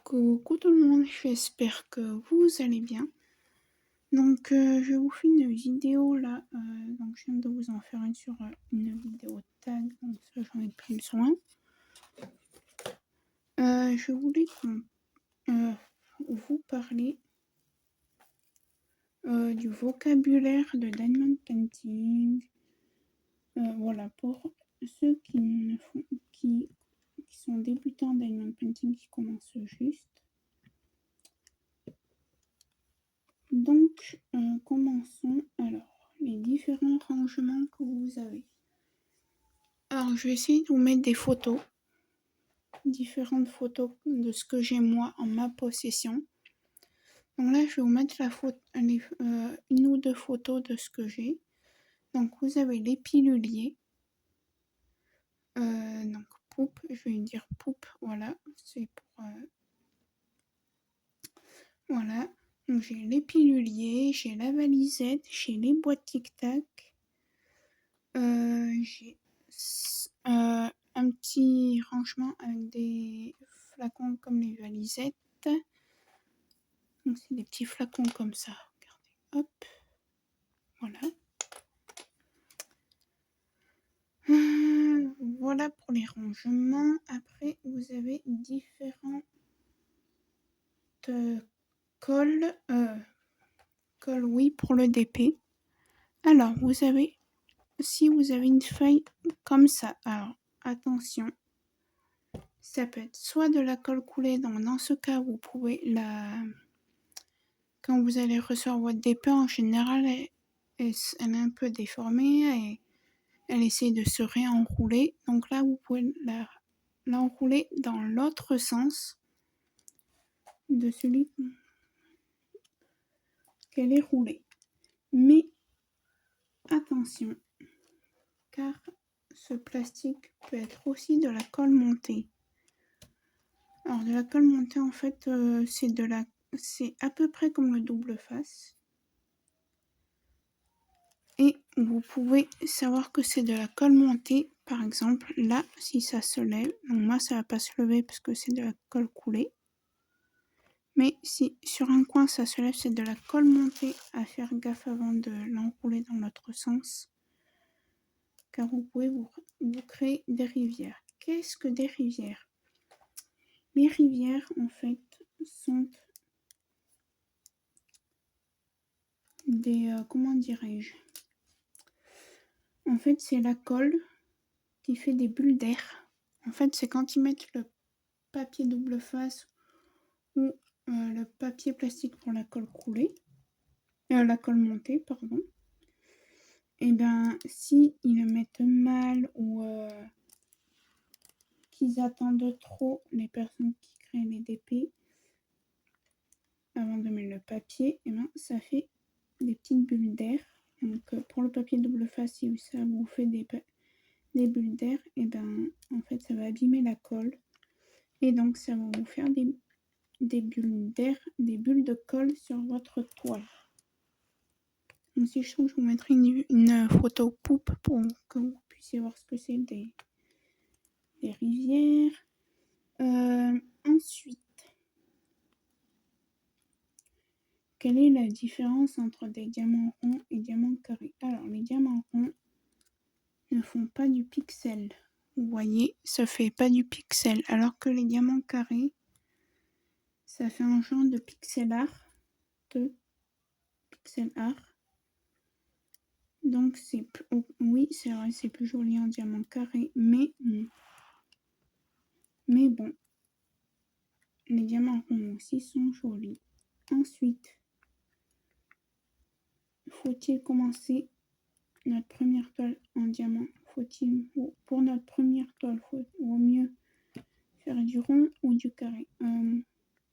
Coucou tout le monde, j'espère que vous allez bien. Donc je vous fais une vidéo là, donc je viens de vous en faire une sur une vidéo tag, donc ça j'en ai pris soin. Je voulais vous parler du vocabulaire de Diamond Painting. Voilà, pour ceux qui sont débutants Diamond Painting, qui commencent juste. Donc, commençons. Alors, les différents rangements que vous avez. Alors, je vais essayer de vous mettre des photos. Différentes photos de ce que j'ai moi en ma possession. Donc là, je vais vous mettre une ou deux photos de ce que j'ai. Donc, vous avez les piluliers. Donc, poupe, je vais dire poupe, voilà. C'est pour... voilà. Donc, j'ai les piluliers, j'ai la valisette, j'ai les boîtes tic-tac. J'ai un petit rangement avec des flacons comme les valisettes. Donc c'est des petits flacons comme ça. Regardez, hop, voilà. Voilà pour les rangements. Après, vous avez différentes cols. Cols, oui, pour le DP. Alors, si vous avez une feuille comme ça, alors attention. Ça peut être soit de la colle coulée, donc dans ce cas, vous pouvez quand vous allez recevoir votre DP, en général, elle est un peu déformée et elle essaie de se réenrouler. Donc là, vous pouvez l'enrouler dans l'autre sens de celui qu'elle est roulée. Mais attention, car ce plastique peut être aussi de la colle montée. Alors de la colle montée, en fait, c'est à peu près comme le double face. Et vous pouvez savoir que c'est de la colle montée. Par exemple, là, si ça se lève, donc moi ça va pas se lever parce que c'est de la colle coulée. Mais si sur un coin ça se lève, c'est de la colle montée, à faire gaffe avant de l'enrouler dans l'autre sens. Car vous pouvez vous créer des rivières. Qu'est-ce que des rivières? Les rivières, en fait, sont des... comment dirais-je? En fait, c'est la colle qui fait des bulles d'air. En fait, c'est quand ils mettent le papier double face ou le papier plastique pour la colle coulée, la colle montée, pardon. Et bien, si ils le mettent mal ou qu'ils attendent trop, les personnes qui créent les DP, avant de mettre le papier, et ben ça fait des petites bulles d'air. Donc pour le papier double face, si ça vous fait des bulles d'air, et ben en fait ça va abîmer la colle. Et donc ça va vous faire des bulles d'air, des bulles de colle sur votre toile. Donc si je trouve, je vous mettrai une photo poupe pour que vous puissiez voir ce que c'est des rivières. Ensuite, quelle est la différence entre des diamants ronds et diamants carrés? Alors, les diamants ronds ne font pas du pixel. Vous voyez, ça fait pas du pixel. Alors que les diamants carrés, ça fait un genre de pixel art. Donc, oui, c'est vrai, c'est plus joli en diamant carré, mais bon, les diamants ronds aussi sont jolis. Ensuite, faut-il commencer notre première toile en diamant? Pour notre première toile, vaut mieux faire du rond ou du carré?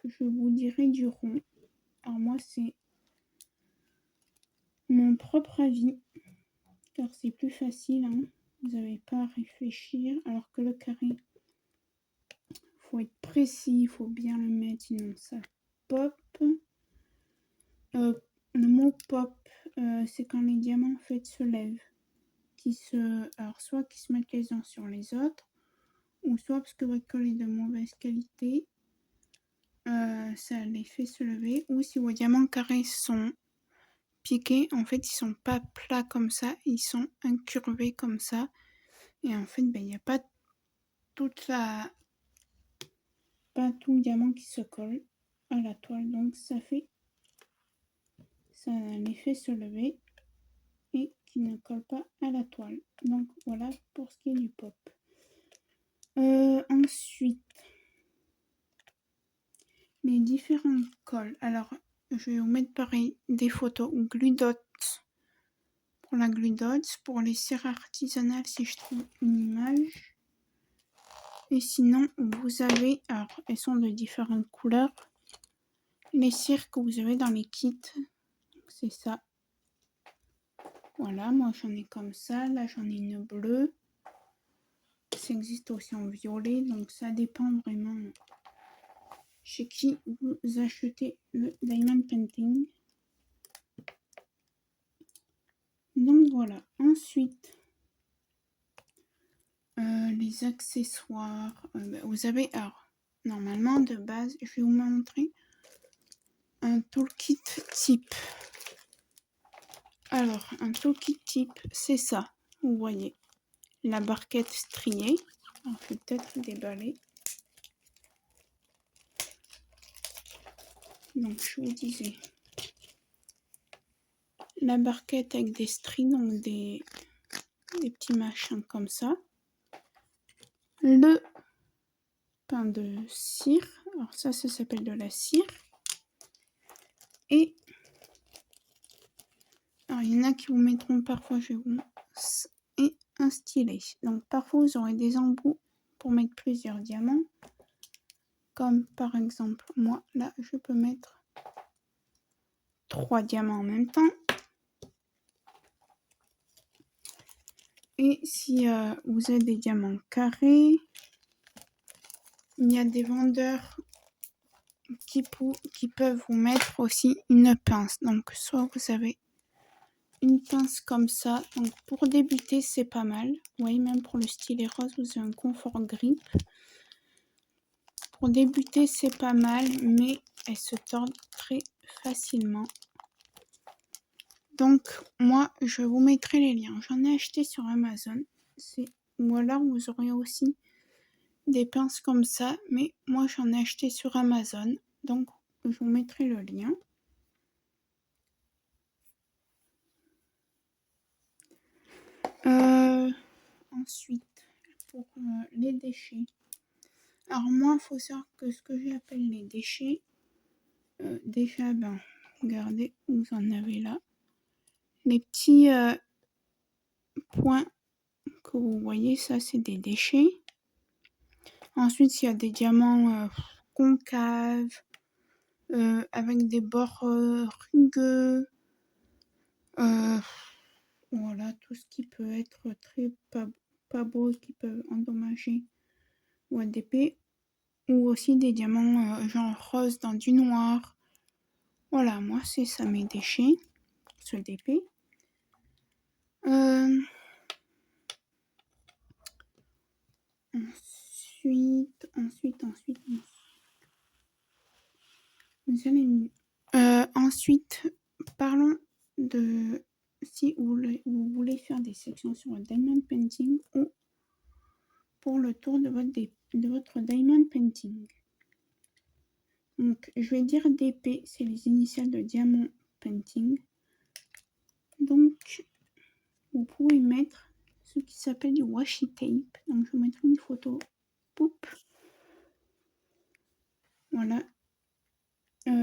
Je vous dirais du rond. Alors moi, c'est mon propre avis, car c'est plus facile, hein. Vous n'avez pas à réfléchir, alors que le carré, faut être précis, il faut bien le mettre, sinon ça pop. Le mot pop, c'est quand les diamants en fait se lèvent, alors soit qui se mettent les uns sur les autres, ou soit parce que votre colle est de mauvaise qualité, ça les fait se lever. Ou si vos diamants carrés sont piqués, en fait, ils sont pas plats comme ça, ils sont incurvés comme ça. Et en fait, il n'y a pas tout le diamant qui se colle à la toile. Donc, ça les fait se lever et qui ne colle pas à la toile. Donc, voilà pour ce qui est du pop. Ensuite, les différents cols. Alors, je vais vous mettre pareil des photos ou glue dots pour la glue dots, pour les cires artisanales si je trouve une image. Et sinon, vous avez, alors elles sont de différentes couleurs, les cires que vous avez dans les kits, c'est ça. Voilà, moi j'en ai comme ça, là j'en ai une bleue. Ça existe aussi en violet, donc ça dépend vraiment chez qui vous achetez le diamond painting. Donc voilà, ensuite les accessoires, vous avez, alors normalement de base, je vais vous montrer un toolkit type. Alors un toolkit type, c'est ça, vous voyez, la barquette striée. Alors, je vais peut-être déballer. Donc je vous disais, la barquette avec des stries, donc des petits machins comme ça. Le pain de cire, alors ça s'appelle de la cire. Et alors il y en a qui vous mettront parfois, je vous et un stylet. Donc parfois vous aurez des embouts pour mettre plusieurs diamants. Comme par exemple, moi là je peux mettre 3 diamants en même temps. Et si vous avez des diamants carrés, il y a des vendeurs qui peuvent vous mettre aussi une pince. Donc soit vous avez une pince comme ça. Donc pour débuter c'est pas mal. Vous voyez, même pour le stylet rose vous avez un confort grip. Pour débuter c'est pas mal, mais elles se tordent très facilement. Donc moi je vous mettrai les liens. J'en ai acheté sur Amazon. Ou alors vous aurez aussi des pinces comme ça, mais moi j'en ai acheté sur Amazon. Donc je vous mettrai le lien. Ensuite, pour les déchets. Alors moi, il faut savoir que ce que j'appelle les déchets, déjà, regardez, vous en avez là. Les petits points que vous voyez, ça c'est des déchets. Ensuite, il y a des diamants concaves, avec des bords rugueux. Voilà, tout ce qui peut être très pas beau, qui peut endommager votre DP. Ou aussi des diamants genre rose dans du noir. Voilà, moi c'est ça mes déchets pour ce DP. Ensuite, parlons de si vous voulez faire des sections sur le diamond painting ou pour le tour de votre diamond painting. Donc, je vais dire DP, c'est les initiales de diamond painting. Donc, vous pouvez mettre ce qui s'appelle du washi tape. Donc, je vous mettrai une photo. Poup. Voilà.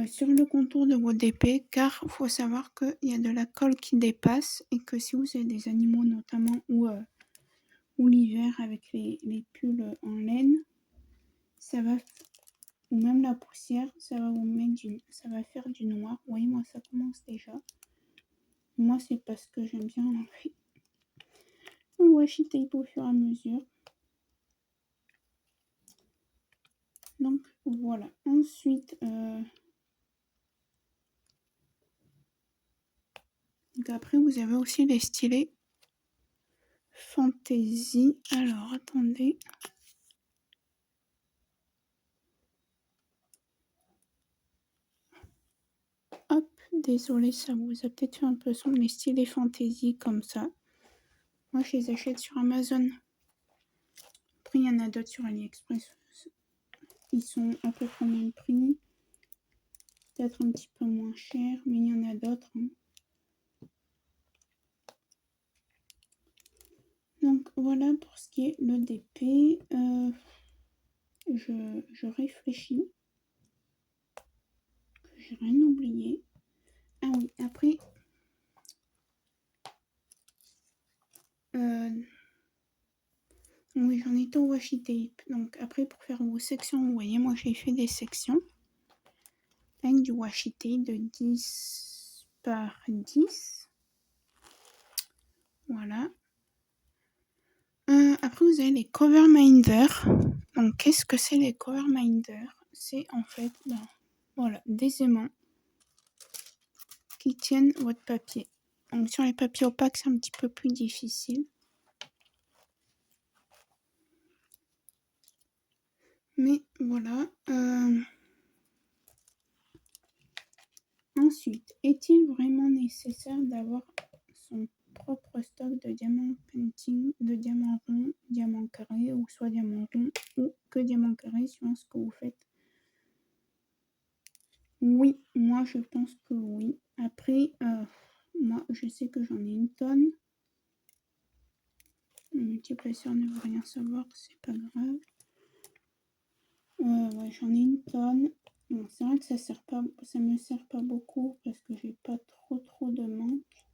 Sur le contour de vos DP, car il faut savoir qu'il y a de la colle qui dépasse et que si vous avez des animaux notamment ou l'hiver avec les pulls en laine, ça va, ou même la poussière, ça va faire du noir. Vous voyez, moi ça commence déjà. Moi c'est parce que j'aime bien enlever le washi tape au fur et à mesure. Donc voilà. Ensuite, donc après vous avez aussi les stylets Fantasy. Alors attendez. Désolée, ça vous a peut-être fait un peu sombre, mais stylé fantasy comme ça. Moi, je les achète sur Amazon. Après, il y en a d'autres sur AliExpress. Ils sont à peu près au même prix. Peut-être un petit peu moins cher, mais il y en a d'autres. Hein. Donc, voilà pour ce qui est le DP. Je réfléchis. Que j'ai rien oublié. Ah oui, après... oui, j'en étais au washi tape. Donc après, pour faire vos sections, vous voyez, moi j'ai fait des sections avec du washi tape de 10 par 10. Voilà. Après, vous avez les cover minders. Donc, qu'est-ce que c'est les cover minders? C'est en fait, voilà, des aimants qui tiennent votre papier. Donc, sur les papiers opaques, c'est un petit peu plus difficile. Mais voilà. Ensuite, est-il vraiment nécessaire d'avoir son propre stock de diamants painting, de diamants ronds, diamants carrés, ou soit diamants ronds, ou que diamants carrés, suivant ce que vous faites? Oui, moi je pense que oui. Après, moi je sais que j'en ai une tonne. Mon multiplesseur ne veut rien savoir, c'est pas grave. Ouais, j'en ai une tonne. Bon, c'est vrai que ça me sert pas beaucoup parce que j'ai pas trop de manque.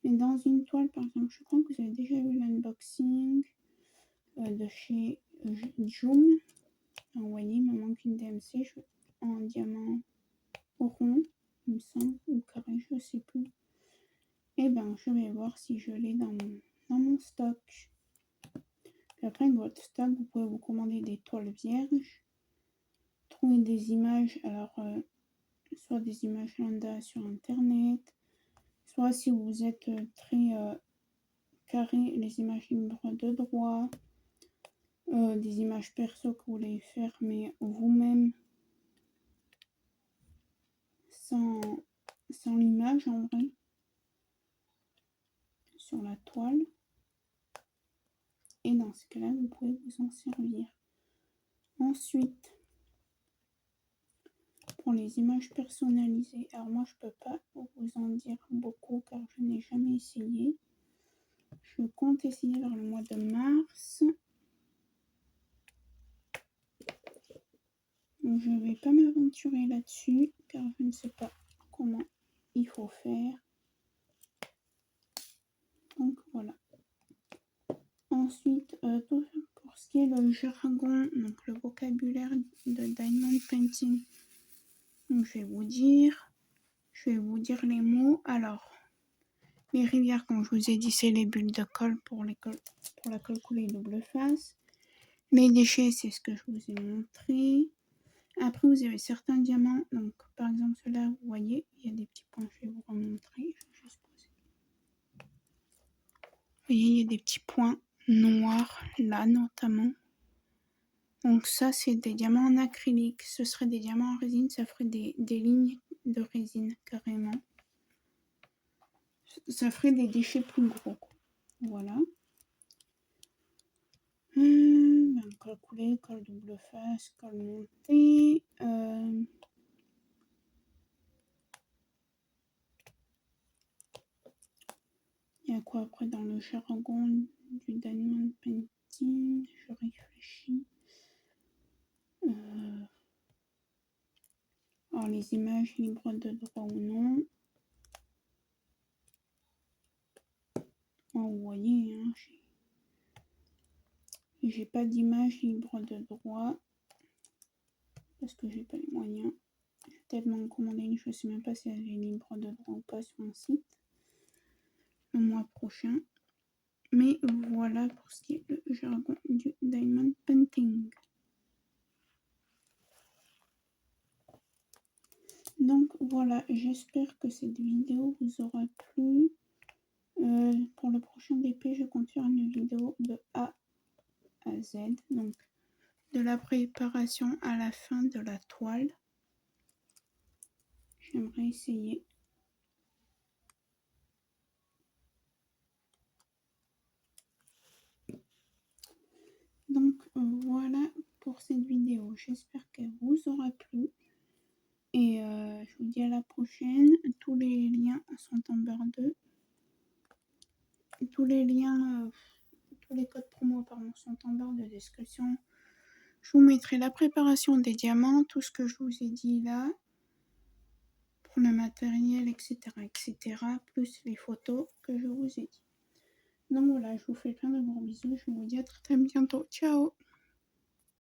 Mais dans une toile, par exemple, je crois que vous avez déjà vu l'unboxing de chez Joom. Vous voyez, il me manque une DMC en diamant rond, il me semble, ou carré, je sais plus. Et ben, je vais voir si je l'ai dans mon stock. Puis après, avec votre stock, vous pouvez vous commander des toiles vierges, trouver des images, alors soit des images lambda sur internet, soit si vous êtes très carré, les images libres de droit, des images perso que vous voulez faire, mais vous-même, sans l'image en vrai, sur la toile. Et dans ce cas-là, vous pouvez vous en servir. Ensuite, pour les images personnalisées, alors moi je peux pas vous en dire beaucoup car je n'ai jamais essayé. Je compte essayer vers le mois de mars. Je ne vais pas m'aventurer là-dessus car je ne sais pas comment il faut faire. Donc voilà. Ensuite, pour ce qui est le jargon, donc le vocabulaire de Diamond Painting, donc je vais vous dire les mots. Alors, les rivières, comme je vous ai dit, c'est les bulles de colle pour la colle coulée double face. Les déchets, c'est ce que je vous ai montré. Après, vous avez certains diamants. Donc, par exemple, ceux-là, vous voyez, il y a des petits points. Je vais vous remontrer. Je vais juste poser. Vous voyez, il y a des petits points noirs, là, notamment. Donc, ça, c'est des diamants en acrylique. Ce serait des diamants en résine. Ça ferait des lignes de résine, carrément. Ça ferait des déchets plus gros. Voilà. Colle coulée, colle double face, colle montée. Il y a quoi après dans le jargon du Diamond Painting? Je réfléchis. Alors les images libres de droit ou non. Vous voyez, hein, j'ai pas d'image libre de droit parce que j'ai pas les moyens. Je vais peut-être m'en commander une, je sais même pas si elle est libre de droit ou pas sur un site le mois prochain. Mais voilà pour ce qui est le jargon du Diamond Painting. Donc voilà, j'espère que cette vidéo vous aura plu. Pour le prochain DP, je compte faire une vidéo de A à Z, donc de la préparation à la fin de la toile. J'aimerais essayer. Donc voilà pour cette vidéo. J'espère qu'elle vous aura plu. Et je vous dis à la prochaine. Tous les liens sont en barre 2. Tous les liens, tous les codes promo sont en barre de description. Je vous mettrai la préparation des diamants, tout ce que je vous ai dit là, pour le matériel, etc., plus les photos que je vous ai dit. Donc voilà, je vous fais plein de gros bisous. Je vous dis à très bientôt. Ciao!